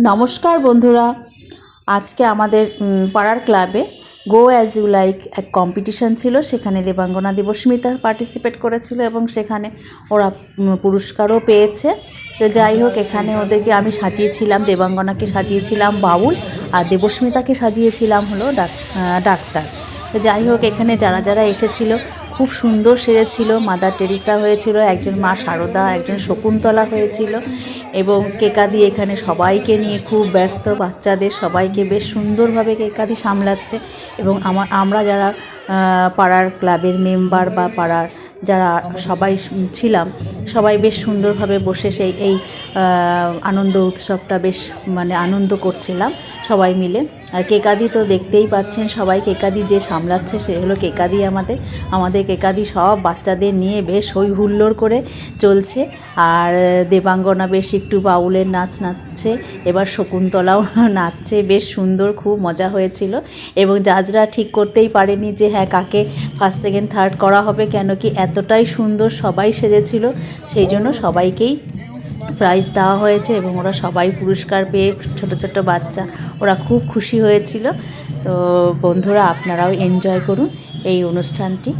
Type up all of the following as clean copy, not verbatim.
নমস্কার বন্ধুরা, আজকে আমাদের পাড়ার ক্লাবে গো অ্যাজ ইউ লাইক এক কম্পিটিশান ছিল। সেখানে দেবাঙ্গনা দেবস্মিতা পার্টিসিপেট করেছিল এবং সেখানে ওরা পুরস্কারও পেয়েছে। তো যাই হোক, এখানে ওদেরকে আমি সাজিয়েছিলাম, দেবাঙ্গনাকে সাজিয়েছিলাম বাউল আর দেবস্মিতাকে সাজিয়েছিলাম হলো ডাক্তার। তো যাই হোক, এখানে যারা যারা এসেছিল খুব সুন্দর সেজেছিল। মাদার টেরিসা হয়েছিল, একজন মা শারদা, একজন শকুন্তলা হয়েছিল এবং কেকাদি এখানে সবাইকে নিয়ে খুব ব্যস্ত, বাচ্চাদের সবাইকে বেশ সুন্দরভাবে কেকাদি সামলাচ্ছে। এবং আমরা যারা পাড়ার ক্লাবের মেম্বার বা পাড়ার যারা সবাই ছিলাম, সবাই বেশ সুন্দরভাবে বসে এই আনন্দ উৎসবটা বেশ আনন্দ করছিলাম সবাই মিলে। আর কেকাদি তো দেখতেই পাচ্ছেন, সবাই কেকাদি যে সামলাচ্ছে সে হলো কেকাদি। আমাদের কেকাদি সব বাচ্চাদের নিয়ে বেশ হই হুল্লোড় করে চলছে। আর দেবাঙ্গনা বেশ একটু বাউলের নাচ নাচছে, এবার শকুন্তলাও নাচছে, বেশ সুন্দর, খুব মজা হয়েছিল। এবং জাজরা ঠিক করতেই পারেনি যে হ্যাঁ কাকে ফার্স্ট সেকেন্ড থার্ড করা হবে, কেন কি এতটাই সুন্দর সবাই সেজেছিল, সেই জন্য সবাইকেই প্রাইজ দেওয়া হয়েছে এবং ওরা সবাই পুরস্কার পেয়ে, ছোট ছোট বাচ্চা, ওরা খুব খুশি হয়েছিল। তো বন্ধুরা, আপনারাও এনজয় করুন এই অনুষ্ঠানটি।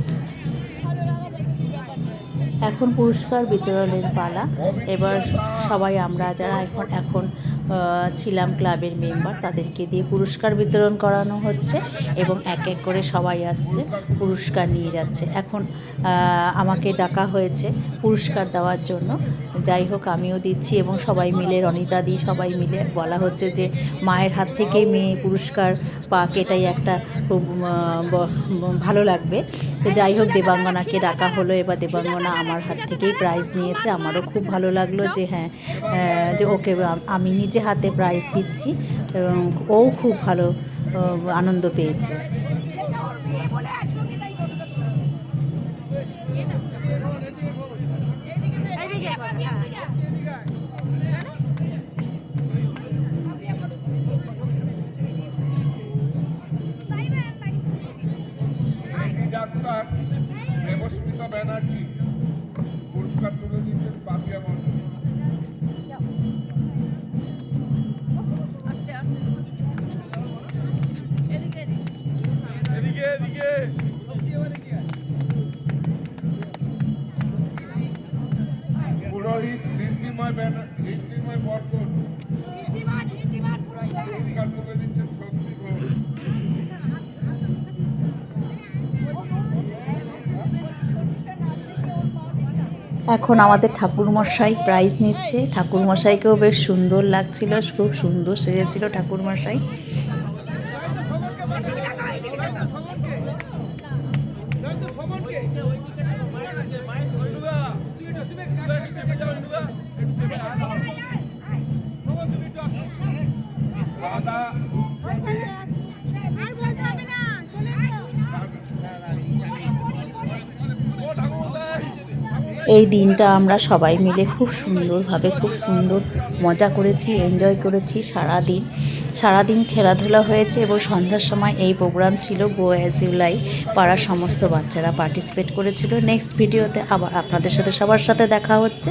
এখন পুরস্কার বিতরণের পালা। এবার সবাই আমরা যারা এখন ছিলাম ক্লাবের মেম্বার, তাদেরকে দিয়ে পুরস্কার বিতরণ করানো হচ্ছে এবং এক এক করে সবাই আসছে, পুরস্কার নিয়ে যাচ্ছে। এখন আমাকে ডাকা হয়েছে পুরস্কার দেওয়ার জন্য। যাই হোক, আমিও দিচ্ছি এবং সবাই মিলে, রনিতা দি সবাই মিলে বলা হচ্ছে যে মায়ের হাত থেকেই মেয়ে পুরস্কার পাক, এটাই একটা খুব ভালো লাগবে। তো যাই হোক, দেবাঙ্গনাকে ডাকা হলো। এবার দেবাঙ্গনা আমার হাত থেকেই প্রাইজ নিয়েছে। আমারও খুব ভালো লাগলো যে হ্যাঁ, যে ওকে আমি নিজে হাতে প্রাইজ দিচ্ছি এবং ও খুব ভালো আনন্দ পেয়েছে। ডাক্তার দেবস্মিতা ব্যানার্জি পুরস্কার তুলে দিচ্ছেন পাপিয়া মন্ডল। পুরোহিত ঋদ্ধিময় বর্তন পুরস্কার তুলে দিচ্ছেন শক্তি ঘোষ। এখন আমাদের ঠাকুরমশাই প্রাইজ নিচ্ছে। ঠাকুরমশাইকেও বেশ সুন্দর লাগছিল, খুব সুন্দর সেজেছিল ঠাকুরমশাই। এই দিনটা আমরা সবাই মিলে খুব সুন্দরভাবে, খুব সুন্দর মজা করেছি, এনজয় করেছি। সারাদিন খেলাধুলা হয়েছে এবং সন্ধ্যার সময় এই প্রোগ্রাম ছিল গো অ্যাজ ইউ লাইক। পাড়ার সমস্ত বাচ্চারা পার্টিসিপেট করেছিল। নেক্সট ভিডিওতে আবার আপনাদের সাথে সবার সাথে দেখা হচ্ছে।